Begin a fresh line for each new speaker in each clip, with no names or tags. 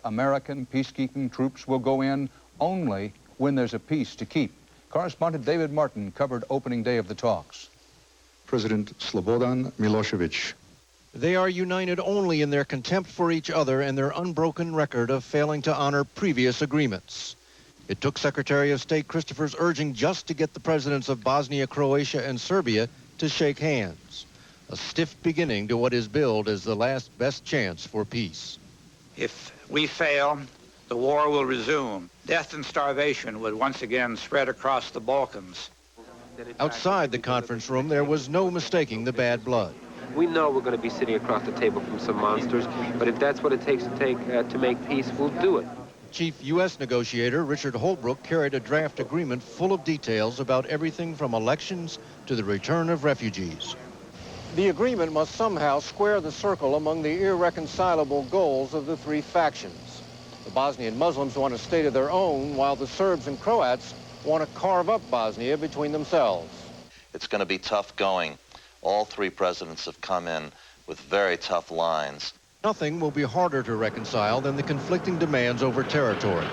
American peacekeeping troops will go in only when there's a peace to keep. Correspondent David Martin covered opening day of the talks.
President Slobodan Milosevic.
They are united only in their contempt for each other and their unbroken record of failing to honor previous agreements. It took Secretary of State Christopher's urging just to get the presidents of Bosnia, Croatia, and Serbia to shake hands. A stiff beginning to what is billed as the last best chance for peace.
If we fail, the war will resume. Death and starvation would once again spread across the Balkans.
Outside the conference room, there was no mistaking the bad blood.
We know we're going to be sitting across the table from some monsters, but if that's what it takes to make peace, we'll do it.
Chief U.S. negotiator Richard Holbrooke carried a draft agreement full of details about everything from elections to the return of refugees. The agreement must somehow square the circle among the irreconcilable goals of the three factions. The Bosnian Muslims want a state of their own, while the Serbs and Croats want to carve up Bosnia between themselves.
It's going to be tough going. All three presidents have come in with very tough lines.
Nothing will be harder to reconcile than the conflicting demands over territory.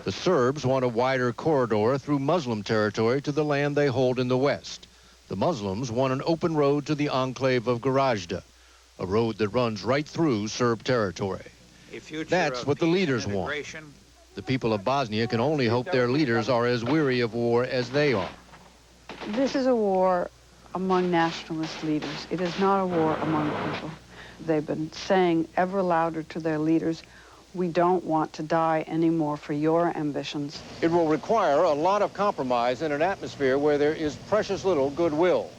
The Serbs want a wider corridor through Muslim territory to the land they hold in the west. The Muslims want an open road to the enclave of Gorazda, a road that runs right through Serb territory. That's what the leaders want. The people of Bosnia can only hope their leaders are as weary of war as they are.
This is a war among nationalist leaders. It is not a war among people. They've been saying ever louder to their leaders, we don't want to die anymore for your ambitions.
It will require a lot of compromise in an atmosphere where there is precious little goodwill.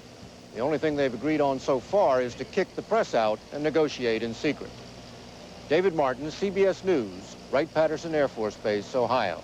The only thing they've agreed on so far is to kick the press out and negotiate in secret. David Martin, CBS News, Wright-Patterson Air Force Base, Ohio.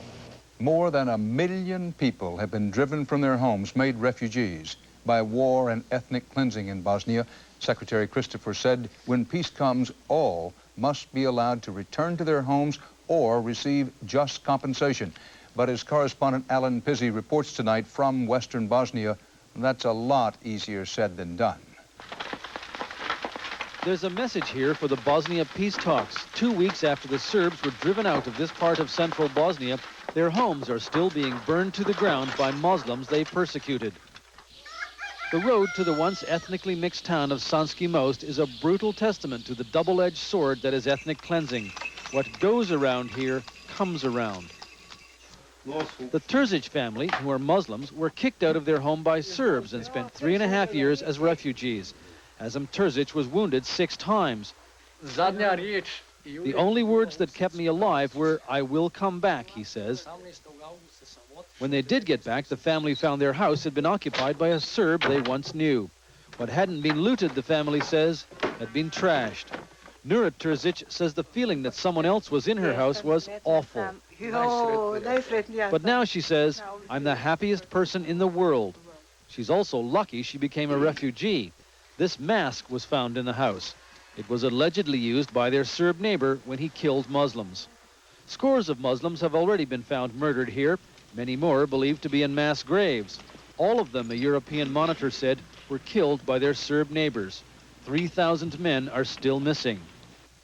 More than 1 million people have been driven from their homes, made refugees by war and ethnic cleansing in Bosnia. Secretary Christopher said when peace comes, all must be allowed to return to their homes or receive just compensation. But as correspondent Alan Pizzi reports tonight from western Bosnia, that's a lot easier said than done.
There's a message here for the Bosnia peace talks. 2 weeks after the Serbs were driven out of this part of central Bosnia, their homes are still being burned to the ground by Muslims they persecuted. The road to the once ethnically mixed town of Sanski Most is a brutal testament to the double-edged sword that is ethnic cleansing. What goes around here comes around. The Terzic family, who are Muslims, were kicked out of their home by Serbs and spent 3.5 years as refugees. Azam Terzic was wounded 6 times. The only words that kept me alive were, "I will come back," he says. When they did get back, the family found their house had been occupied by a Serb they once knew. What hadn't been looted, the family says, had been trashed. Nura Terzic says the feeling that someone else was in her house was awful. But now, she says, I'm the happiest person in the world. She's also lucky she became a refugee. This mask was found in the house. It was allegedly used by their Serb neighbor when he killed Muslims. Scores of Muslims have already been found murdered here. Many more believed to be in mass graves. All of them, a European monitor said, were killed by their Serb neighbors. 3,000 men are still missing.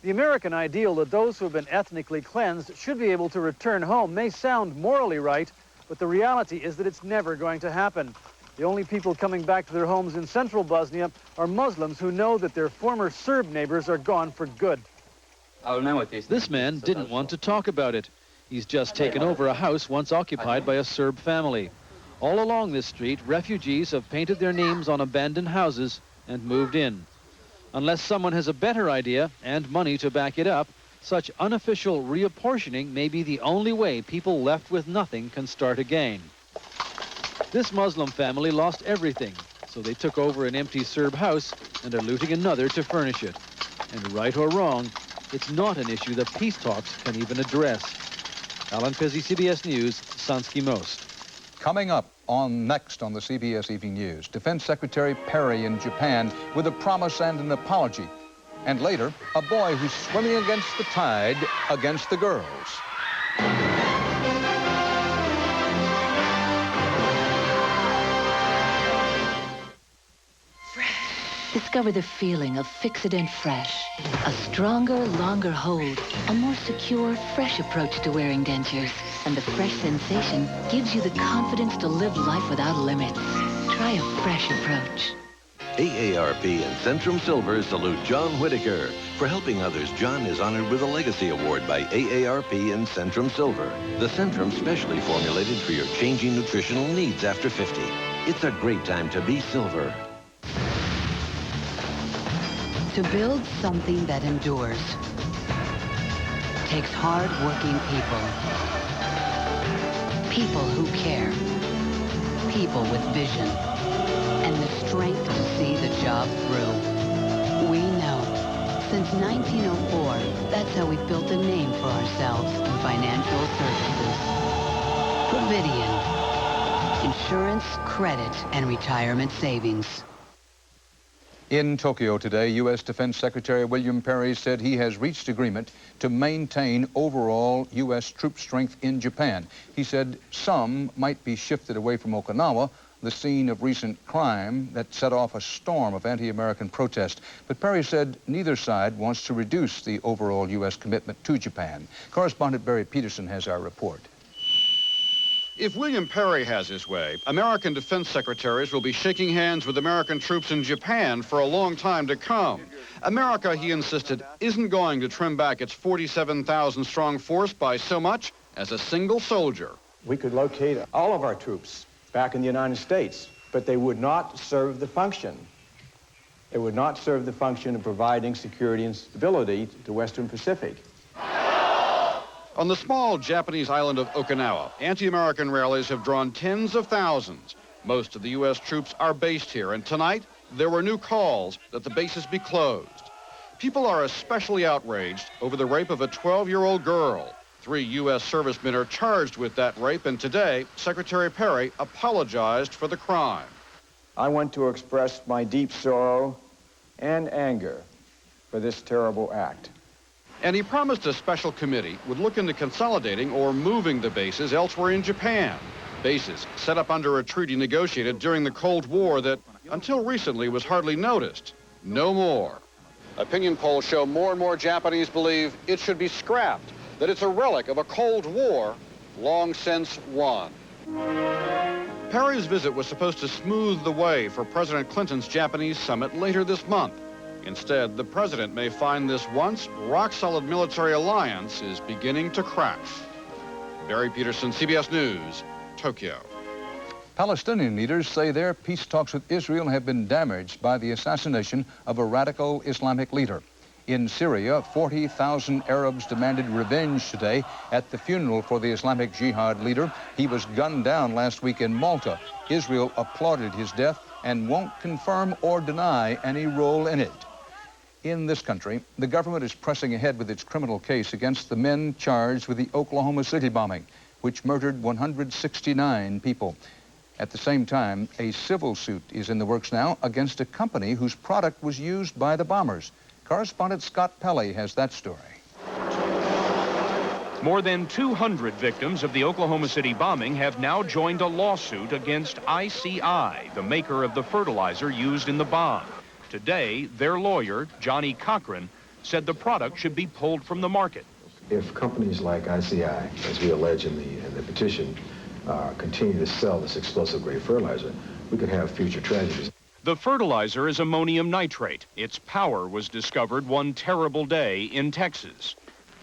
The American ideal that those who have been ethnically cleansed should be able to return home may sound morally right, but the reality is that it's never going to happen. The only people coming back to their homes in central Bosnia are Muslims who know that their former Serb neighbors are gone for good. This man didn't want to talk about it. He's just taken over a house once occupied by a Serb family. All along this street, refugees have painted their names on abandoned houses and moved in. Unless someone has a better idea and money to back it up, such unofficial reapportioning may be the only way people left with nothing can start again. This Muslim family lost everything, so they took over an empty Serb house and are looting another to furnish it. And right or wrong, it's not an issue that peace talks can even address. Alan Pizzi, CBS News, Sanski Most.
Coming up next on the CBS Evening News, Defense Secretary Perry in Japan with a promise and an apology. And later, a boy who's swimming against the tide against the girls.
This Discover the feeling of Fix-It Fresh. A stronger, longer hold, a more secure, fresh approach to wearing dentures. And the fresh sensation gives you the confidence to live life without limits. Try a fresh approach.
AARP and Centrum Silver salute John Whitaker. For helping others, John is honored with a Legacy Award by AARP and Centrum Silver. The Centrum specially formulated for your changing nutritional needs after 50. It's a great time to be silver.
To build something that endures takes hard-working people. People who care. People with vision. And the strength to see the job through. We know. Since 1904, that's how we've built a name for ourselves in financial services. Providian. Insurance, credit, and retirement savings.
In Tokyo today, U.S. Defense Secretary William Perry said he has reached agreement to maintain overall U.S. troop strength in Japan. He said some might be shifted away from Okinawa, the scene of recent crime that set off a storm of anti-American protest. But Perry said neither side wants to reduce the overall U.S. commitment to Japan. Correspondent Barry Peterson has our report.
If William Perry has his way, American defense secretaries will be shaking hands with American troops in Japan for a long time to come. America, he insisted, isn't going to trim back its 47,000-strong force by so much as a single soldier.
We could locate all of our troops back in the United States, but they would not serve the function. They would not serve the function of providing security and stability to the Western Pacific.
On the small Japanese island of Okinawa, anti-American rallies have drawn tens of thousands. Most of the U.S. troops are based here, and tonight there were new calls that the bases be closed. People are especially outraged over the rape of a 12-year-old girl. 3 U.S. servicemen are charged with that rape, and today, Secretary Perry apologized for the crime.
I want to express my deep sorrow and anger for this terrible act.
And he promised a special committee would look into consolidating or moving the bases elsewhere in Japan. Bases set up under a treaty negotiated during the Cold War that, until recently, was hardly noticed. No more. Opinion polls show more and more Japanese believe it should be scrapped, that it's a relic of a Cold War long since won. Perry's visit was supposed to smooth the way for President Clinton's Japanese summit later this month. Instead, the president may find this once rock-solid military alliance is beginning to crash. Barry Peterson, CBS News, Tokyo.
Palestinian leaders say their peace talks with Israel have been damaged by the assassination of a radical Islamic leader. In Syria, 40,000 Arabs demanded revenge today at the funeral for the Islamic Jihad leader. He was gunned down last week in Malta. Israel applauded his death and won't confirm or deny any role in it. In this country, the government is pressing ahead with its criminal case against the men charged with the Oklahoma City bombing, which murdered 169 people. At the same time, a civil suit is in the works now against a company whose product was used by the bombers. Correspondent Scott Pelley has that story.
More than 200 victims of the Oklahoma City bombing have now joined a lawsuit against ICI, the maker of the fertilizer used in the bomb. Today, their lawyer, Johnny Cochran, said the product should be pulled from the market.
If companies like ICI, as we allege in the petition, continue to sell this explosive-grade fertilizer, we could have future tragedies.
The fertilizer is ammonium nitrate. Its power was discovered one terrible day in Texas.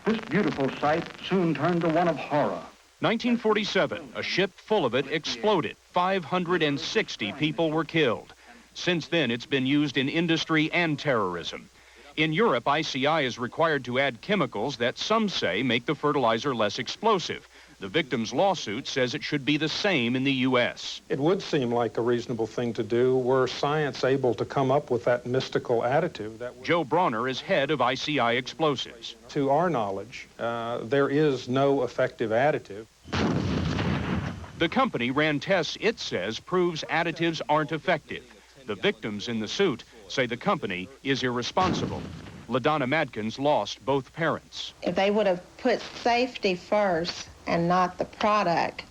This beautiful sight soon turned to one of horror.
1947, a ship full of it exploded. 560 people were killed. Since then, it's been used in industry and terrorism. In Europe, ICI is required to add chemicals that some say make the fertilizer less explosive. The victim's lawsuit says it should be the same in the U.S.
It would seem like a reasonable thing to do were science able to come up with that mystical additive.
Joe Bronner is head of ICI Explosives.
To our knowledge, there is no effective additive.
The company ran tests it says proves additives aren't effective. The victims in the suit say the company is irresponsible. LaDonna Madkins lost both parents.
If they would have put safety first and not the product,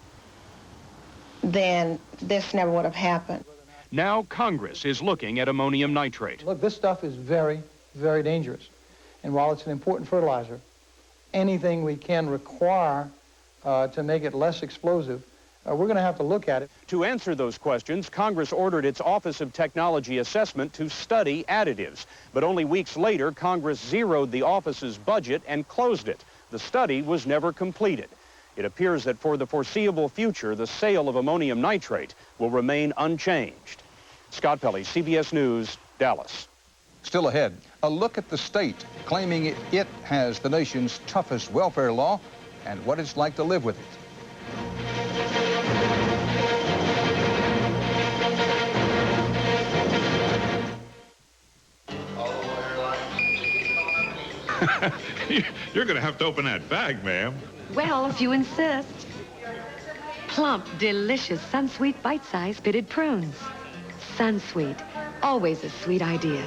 then this never would have happened.
Now Congress is looking at ammonium nitrate.
Look, this stuff is very, very dangerous. And while it's an important fertilizer, anything we can require to make it less explosive, we're going to have to look at it.
To answer those questions, Congress ordered its Office of Technology Assessment to study additives. But only weeks later, Congress zeroed the office's budget and closed it. The study was never completed. It appears that for the foreseeable future, the sale of ammonium nitrate will remain unchanged. Scott Pelley, CBS News, Dallas.
Still ahead, a look at the state claiming it has the nation's toughest welfare law and what it's like to live with it.
You're going to have to open that bag, ma'am.
Well, if you insist. Plump, delicious Sunsweet bite-sized pitted prunes. Sunsweet, always a sweet idea.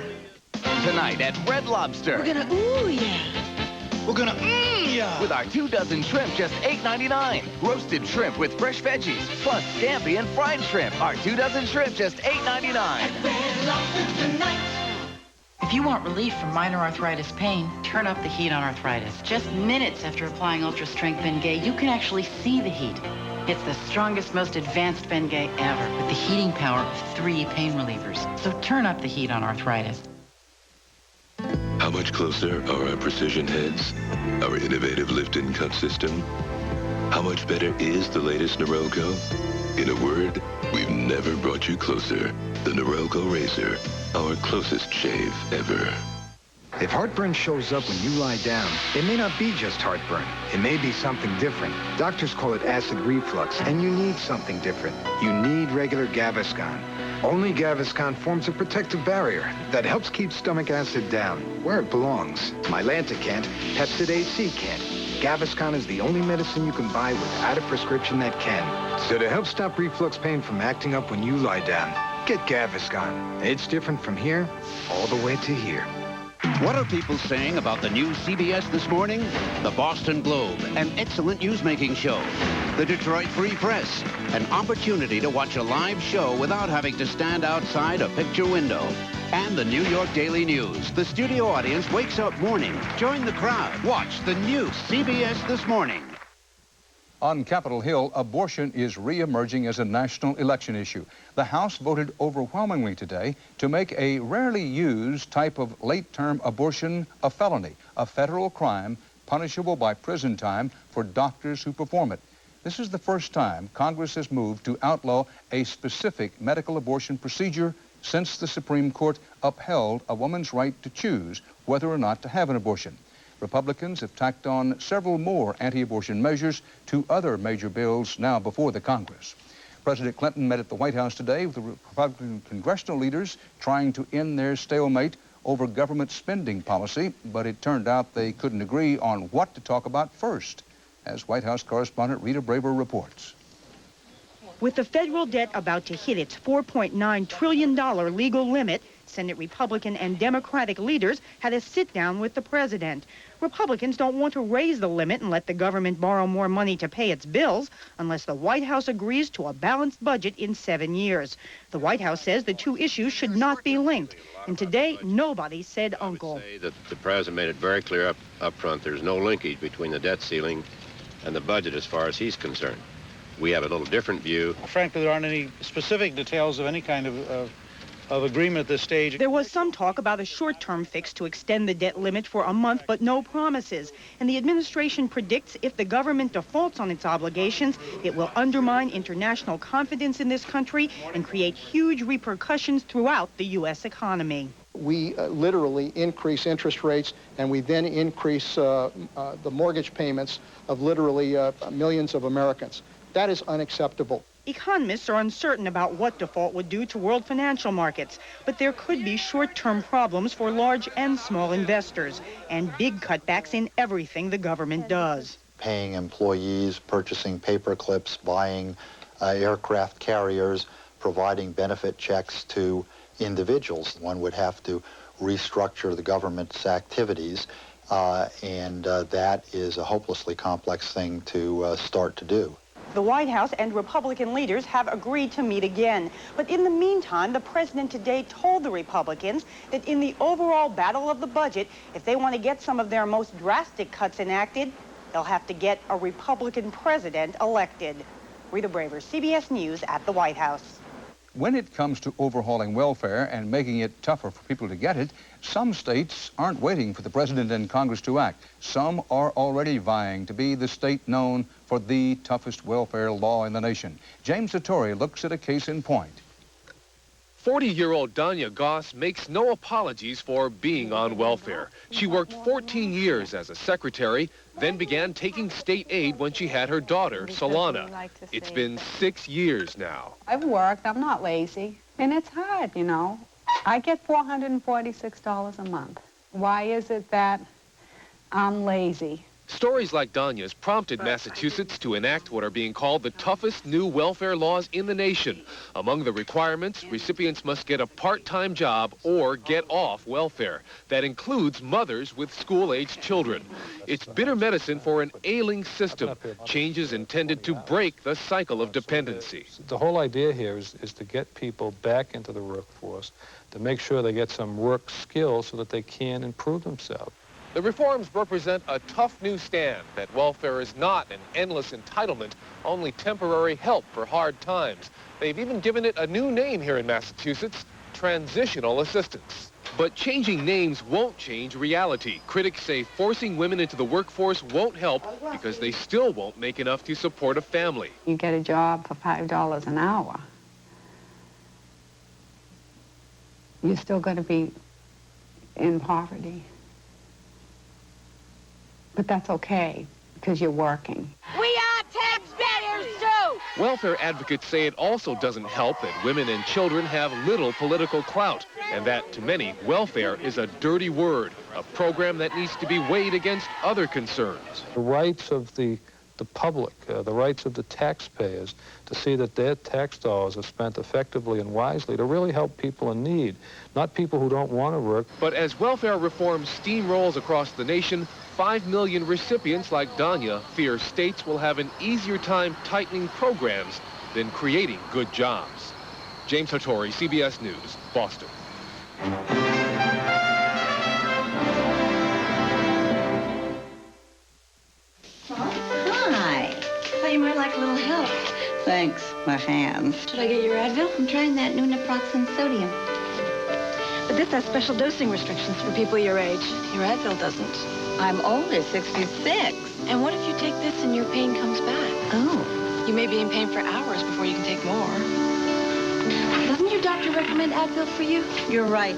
Tonight at Red Lobster.
We're gonna ooh yeah.
We're gonna yeah. With our 2 dozen shrimp, just $8.99. Roasted shrimp with fresh veggies, plus scampi and fried shrimp. Our 2 dozen shrimp, just $8.99.
Red Lobster tonight.
If you want relief from minor arthritis pain, turn up the heat on arthritis. Just minutes after applying Ultra Strength Bengay, you can actually see the heat. It's the strongest, most advanced Bengay ever, with the heating power of 3 pain relievers. So turn up the heat on arthritis.
How much closer are our precision heads? Our innovative lift and cut system? How much better is the latest Norelco? In a word, we've never brought you closer. The Norelco Razor, our closest shave ever.
If heartburn shows up when you lie down, it may not be just heartburn. It may be something different. Doctors call it acid reflux, and you need something different. You need regular Gaviscon. Only Gaviscon forms a protective barrier that helps keep stomach acid down, where it belongs. Mylanta can't, Pepcid AC can't. Gaviscon is the only medicine you can buy without a prescription that can. So to help stop reflux pain from acting up when you lie down, get Gaviscon. It's different from here all the way to here.
What are people saying about the new CBS This Morning? The Boston Globe, an excellent newsmaking show. The Detroit Free Press, an opportunity to watch a live show without having to stand outside a picture window. And the New York Daily News. The studio audience wakes up morning. Join the crowd. Watch the new CBS This Morning.
On Capitol Hill, abortion is re-emerging as a national election issue. The House voted overwhelmingly today to make a rarely used type of late-term abortion a felony, a federal crime punishable by prison time for doctors who perform it. This is the first time Congress has moved to outlaw a specific medical abortion procedure since the Supreme Court upheld a woman's right to choose whether or not to have an abortion. Republicans have tacked on several more anti-abortion measures to other major bills now before the Congress. President Clinton met at the White House today with the Republican congressional leaders trying to end their stalemate over government spending policy, but it turned out they couldn't agree on what to talk about first, as White House correspondent Rita Braver reports.
With the federal debt about to hit its $4.9 trillion legal limit, Senate Republican and Democratic leaders had a sit-down with the president. Republicans don't want to raise the limit and let the government borrow more money to pay its bills unless the White House agrees to a balanced budget in 7 years. The White House says the two issues should not be linked. And today, nobody said uncle.
I would say that the president made it very clear up front there's no linkage between the debt ceiling and the budget as far as he's concerned. We have a little different view.
Frankly, there aren't any specific details of any kind of agreement at this stage.
There was some talk about a short-term fix to extend the debt limit for a month, but no promises. And the administration predicts if the government defaults on its obligations, it will undermine international confidence in this country and create huge repercussions throughout the U.S. economy.
We literally increase interest rates, and we then increase the mortgage payments of literally millions of Americans. That is unacceptable.
Economists are uncertain about what default would do to world financial markets, but there could be short-term problems for large and small investors, and big cutbacks in everything the government does.
Paying employees, purchasing paper clips, buying aircraft carriers, providing benefit checks to individuals. One would have to restructure the government's activities, and that is a hopelessly complex thing to start to do.
The White House and Republican leaders have agreed to meet again. But in the meantime, the president today told the Republicans that in the overall battle of the budget, if they want to get some of their most drastic cuts enacted, they'll have to get a Republican president elected. Rita Braver, CBS News at the White House.
When it comes to overhauling welfare and making it tougher for people to get it, some states aren't waiting for the president and Congress to act. Some are already vying to be the state known for the toughest welfare law in the nation. James Sartori looks at a case in point.
40-year-old Danya Goss makes no apologies for being on welfare. She worked 14 years as a secretary, then began taking state aid when she had her daughter, Solana. It's been 6 years now.
I've worked. I'm not lazy. And it's hard, you know. I get $446 a month. Why is it that I'm lazy?
Stories like Danya's prompted Massachusetts to enact what are being called the toughest new welfare laws in the nation. Among the requirements, recipients must get a part-time job or get off welfare. That includes mothers with school-aged children. It's bitter medicine for an ailing system, changes intended to break the cycle of dependency.
The whole idea here is to get people back into the workforce, to make sure they get some work skills so that they can improve themselves.
The reforms represent a tough new stand that welfare is not an endless entitlement, only temporary help for hard times. They've even given it a new name here in Massachusetts, transitional assistance. But changing names won't change reality. Critics say forcing women into the workforce won't help because they still won't make enough to support a family.
You get a job for $5 an hour. You're still going to be in poverty. But that's okay, because you're working.
We are taxpayers, too!
Welfare advocates say it also doesn't help that women and children have little political clout, and that, to many, welfare is a dirty word, a program that needs to be weighed against other concerns.
The rights of the public, the rights of the taxpayers, to see that their tax dollars are spent effectively and wisely to really help people in need, not people who don't want to work.
But as welfare reform steamrolls across the nation, 5 million recipients like Danya fear states will have an easier time tightening programs than creating good jobs. James Sartori, CBS News, Boston.
Hi. Thought you might like a little help. Thanks. My hands.
Should I get your Advil?
I'm trying that new naproxen sodium.
But this has special dosing restrictions for people your age. Your Advil doesn't.
I'm older, 66.
And what if you take this and your pain comes back?
Oh.
You may be in pain for hours before you can take more. Doesn't your doctor recommend Advil for you?
You're right.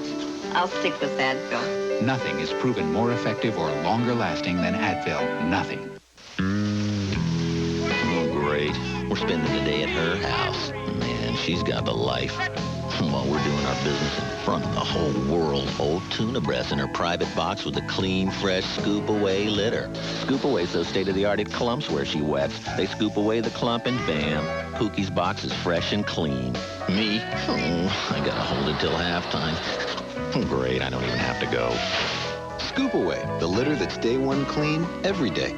I'll stick with Advil.
Nothing is proven more effective or longer lasting than Advil. Nothing.
Oh, great. We're spending the day at her house. Man, she's got the life. While we're doing our business in front of the whole world. Old tuna breasts in her private box with a clean, fresh scoop-away litter. Scoop-away's those state-of-the-art clumps where she wets. They scoop away the clump and bam, Pookie's box is fresh and clean. Me? I gotta hold it till halftime. Great, I don't even have to go.
Scoop Away, the litter that's day one clean every day.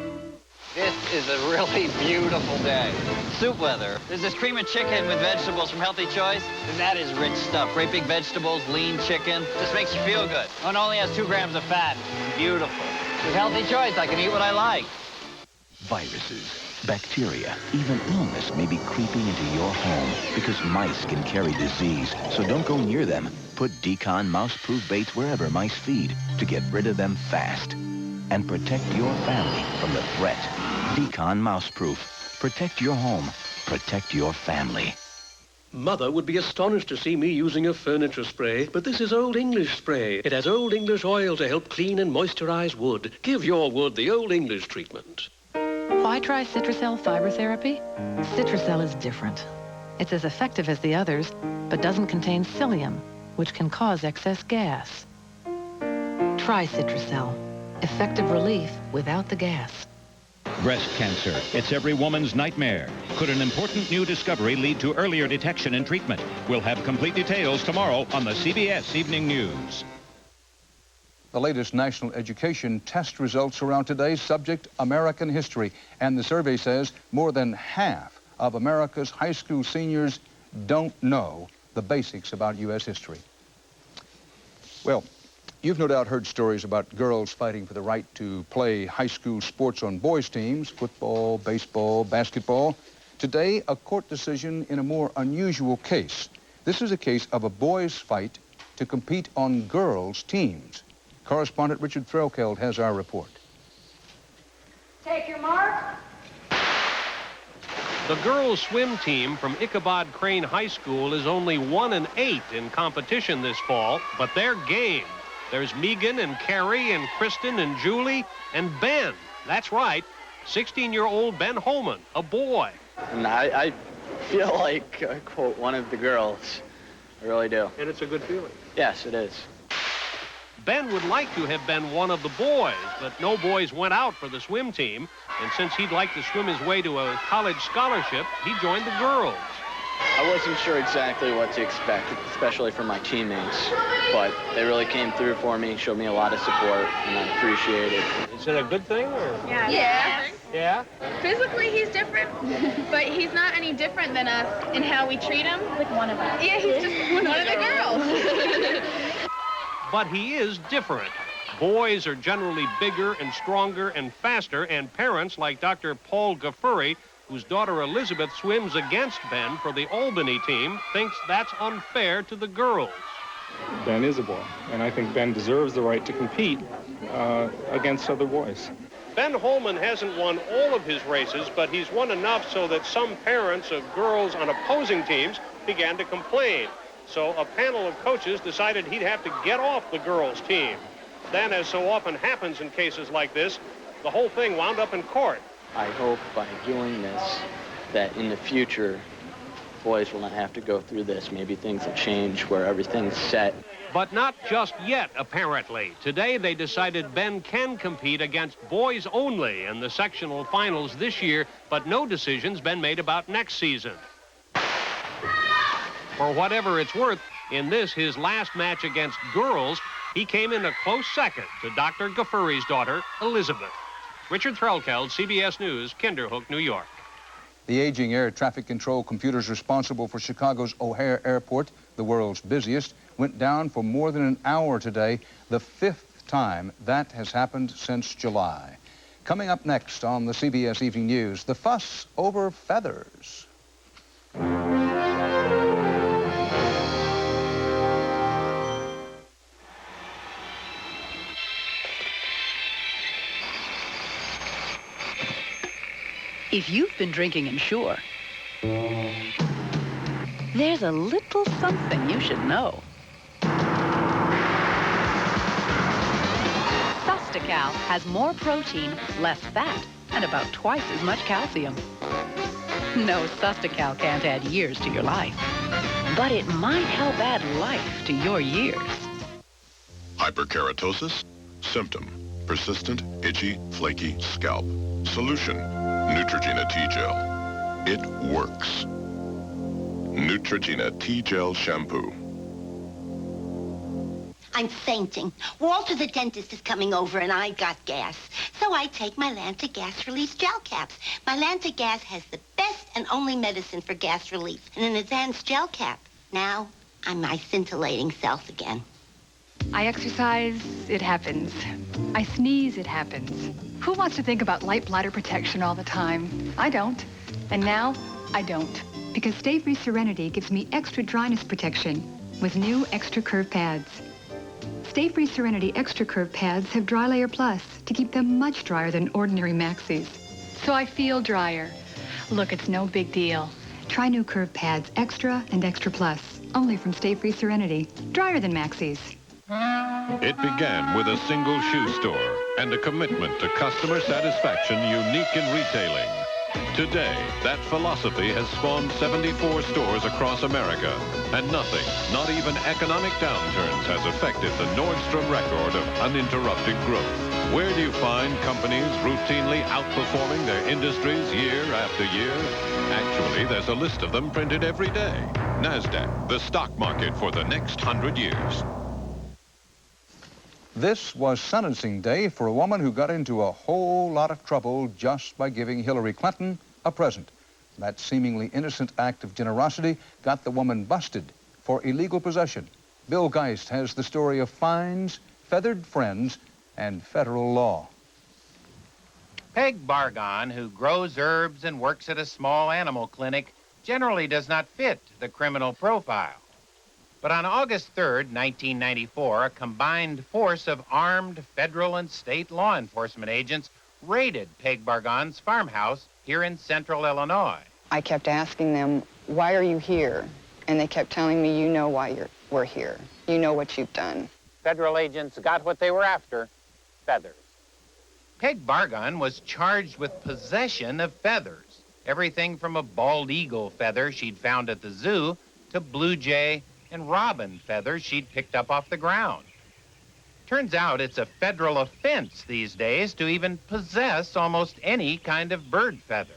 This is a really beautiful day. Soup weather. There's this cream of chicken with vegetables from Healthy Choice. And that is rich stuff. Great big vegetables, lean chicken. Just makes you feel good. Oh, and only has 2 grams of fat. Beautiful. With Healthy Choice, I can eat what I like.
Viruses, bacteria, even illness may be creeping into your home because mice can carry disease, so don't go near them. Put Decon mouse-proof baits wherever mice feed to get rid of them fast. And protect your family from the threat. Decon Mouseproof. Protect your home. Protect your family.
Mother would be astonished to see me using a furniture spray, but this is Old English spray. It has Old English oil to help clean and moisturize wood. Give your wood the Old English treatment.
Why try Citracel fiber therapy? Citracel is different. It's as effective as the others, but doesn't contain psyllium, which can cause excess gas. Try Citracel. Effective relief without the gas.
Breast cancer. It's every woman's nightmare. Could an important new discovery lead to earlier detection and treatment? We'll have complete details tomorrow on the CBS Evening News.
The latest national education test results around today's subject, American history. And the survey says more than half of America's high school seniors don't know the basics about U.S. history. Well, you've no doubt heard stories about girls fighting for the right to play high school sports on boys' teams, football, baseball, basketball. Today, a court decision in a more unusual case. This is a case of a boys' fight to compete on girls' teams. Correspondent Richard Threlkeld has our report.
Take your mark.
The girls' swim team from Ichabod Crane High School is only 1-8 in competition this fall, but they're game. There's Megan and Carrie and Kristen and Julie and Ben. That's right, 16-year-old Ben Holman, a boy.
And I feel like, quote, one of the girls. I really do.
And it's a good feeling.
Yes, it is.
Ben would like to have been one of the boys, but no boys went out for the swim team. And since he'd like to swim his way to a college scholarship, he joined the girls.
I wasn't sure exactly what to expect, especially from my teammates, but they really came through for me, showed me a lot of support, and I appreciate it.
Is it a good thing, or?
Yeah.
Yeah?
Physically, he's different, but he's not any different than us in how we treat him. Like one of us. Yeah, he's just one of the girls.
But he is different. Boys are generally bigger and stronger and faster, and parents like Dr. Paul Gaffuri, whose daughter Elizabeth swims against Ben for the Albany team, thinks that's unfair to the girls.
Ben is a boy, and I think Ben deserves the right to compete against other boys.
Ben Holman hasn't won all of his races, but he's won enough so that some parents of girls on opposing teams began to complain. So a panel of coaches decided he'd have to get off the girls' team. Then, as so often happens in cases like this, the whole thing wound up in court.
I hope by doing this that in the future, boys will not have to go through this. Maybe things will change where everything's set.
But not just yet, apparently. Today, they decided Ben can compete against boys only in the sectional finals this year, but no decision's been made about next season. For whatever it's worth, in this, his last match against girls, he came in a close second to Dr. Gaffuri's daughter, Elizabeth. Richard Threlkeld, CBS News, Kinderhook, New York.
The aging air traffic control computers responsible for Chicago's O'Hare Airport, the world's busiest, went down for more than an hour today, the 5th time that has happened since July. Coming up next on the CBS Evening News, the fuss over feathers.
If you've been drinking Ensure, there's a little something you should know. Sustacal has more protein, less fat, and about twice as much calcium. No, Sustacal can't add years to your life, but it might help add life to your years.
Hyperkeratosis? Symptom: persistent, itchy, flaky scalp. Solution: Neutrogena T-Gel. It works. Neutrogena T-Gel Shampoo.
I'm fainting. Walter the dentist is coming over and I got gas. So I take my Lanta Gas Release gel caps. My Lanta Gas has the best and only medicine for gas relief, and an advanced gel cap. Now, I'm my scintillating self again.
I exercise, it happens. I sneeze, it happens. Who wants to think about light bladder protection all the time? I don't. And now, I don't. Because Stay Free Serenity gives me extra dryness protection with new Extra Curve pads. Stay Free Serenity Extra Curve pads have Dry Layer Plus to keep them much drier than ordinary maxis. So I feel drier. Look, it's no big deal. Try new Curve pads Extra and Extra Plus, only from Stay Free Serenity. Drier than maxis.
It began with a single shoe store and a commitment to customer satisfaction unique in retailing. Today, that philosophy has spawned 74 stores across America, and nothing, not even economic downturns, has affected the Nordstrom record of uninterrupted growth. Where do you find companies routinely outperforming their industries year after year? Actually, there's a list of them printed every day. NASDAQ, the stock market for the next 100 years.
This was sentencing day for a woman who got into a whole lot of trouble just by giving Hillary Clinton a present. That seemingly innocent act of generosity got the woman busted for illegal possession. Bill Geist has the story of fines, feathered friends, and federal law.
Peg Bargon, who grows herbs and works at a small animal clinic, generally does not fit the criminal profile. But on August 3rd, 1994, a combined force of armed federal and state law enforcement agents raided Peg Bargon's farmhouse here in central Illinois.
I kept asking them, why are you here? And they kept telling me, you know why we're here. You know what you've done.
Federal agents got what they were after, feathers. Peg Bargon was charged with possession of feathers. Everything from a bald eagle feather she'd found at the zoo to blue jay and robin feathers she'd picked up off the ground. Turns out it's a federal offense these days to even possess almost any kind of bird feather.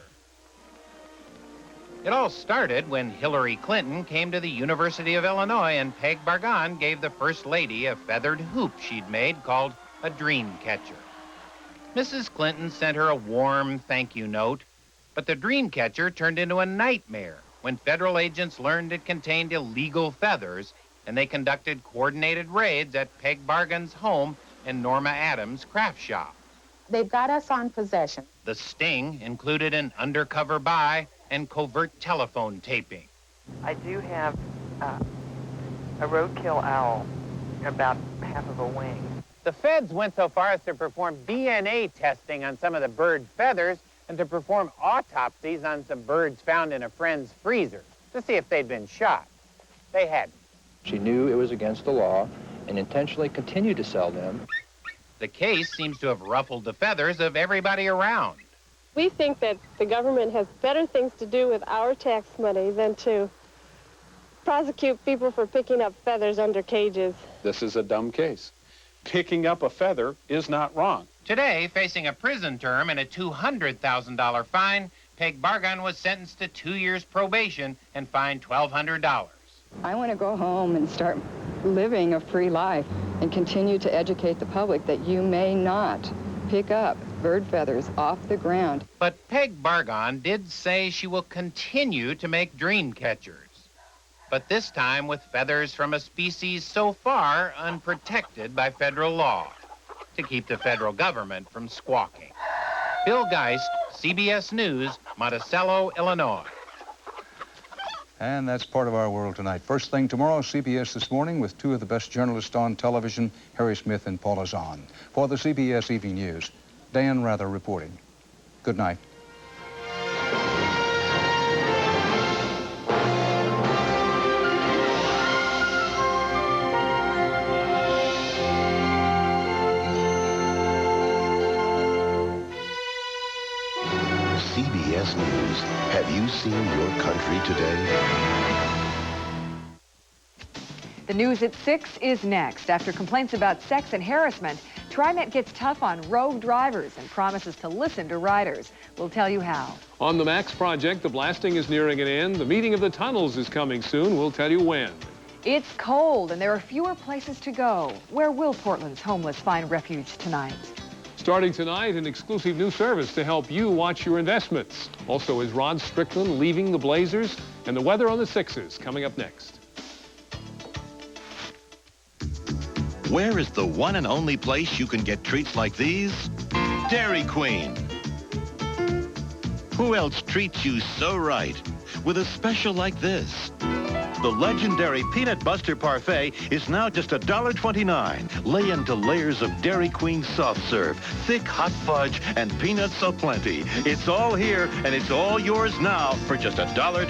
It all started when Hillary Clinton came to the University of Illinois and Peg Bargon gave the First Lady a feathered hoop she'd made called a dream catcher. Mrs. Clinton sent her a warm thank you note, but the dream catcher turned into a nightmare when federal agents learned it contained illegal feathers, and they conducted coordinated raids at Peg Bargon's home and Norma Adams' craft shop.
They've got us on possession.
The sting included an undercover buy and covert telephone taping.
I do have a roadkill owl, about half of a wing.
The feds went so far as to perform DNA testing on some of the bird feathers and to perform autopsies on some birds found in a friend's freezer to see if they'd been shot. They hadn't.
She knew it was against the law and intentionally continued to sell them.
The case seems to have ruffled the feathers of everybody around.
We think that the government has better things to do with our tax money than to prosecute people for picking up feathers under cages.
This is a dumb case. Picking up a feather is not wrong.
Today, facing a prison term and a $200,000 fine, Peg Bargon was sentenced to 2 years probation and fined $1,200.
I want to go home and start living a free life and continue to educate the public that you may not pick up bird feathers off the ground.
But Peg Bargon did say she will continue to make dream catchers, but this time with feathers from a species so far unprotected by federal law, to keep the federal government from squawking. Bill Geist, CBS News, Monticello, Illinois.
And that's part of our world tonight. First thing tomorrow, CBS This Morning with two of the best journalists on television, Harry Smith and Paula Zahn. For the CBS Evening News, Dan Rather reporting. Good night.
CBS News. Have you seen your country today?
The news at 6 is next. After complaints about sex and harassment, TriMet gets tough on rogue drivers and promises to listen to riders. We'll tell you how.
On the MAX project, the blasting is nearing an end. The meeting of the tunnels is coming soon. We'll tell you when.
It's cold and there are fewer places to go. Where will Portland's homeless find refuge tonight?
Starting tonight, an exclusive new service to help you watch your investments. Also, is Rod Strickland leaving the Blazers? And the weather on the Sixers coming up next.
Where is the one and only place you can get treats like these? Dairy Queen. Who else treats you so right with a special like this? The legendary Peanut Buster Parfait is now just $1.29. Lay into layers of Dairy Queen soft serve, thick hot fudge, and peanuts aplenty. It's all here, and it's all yours now for just $1.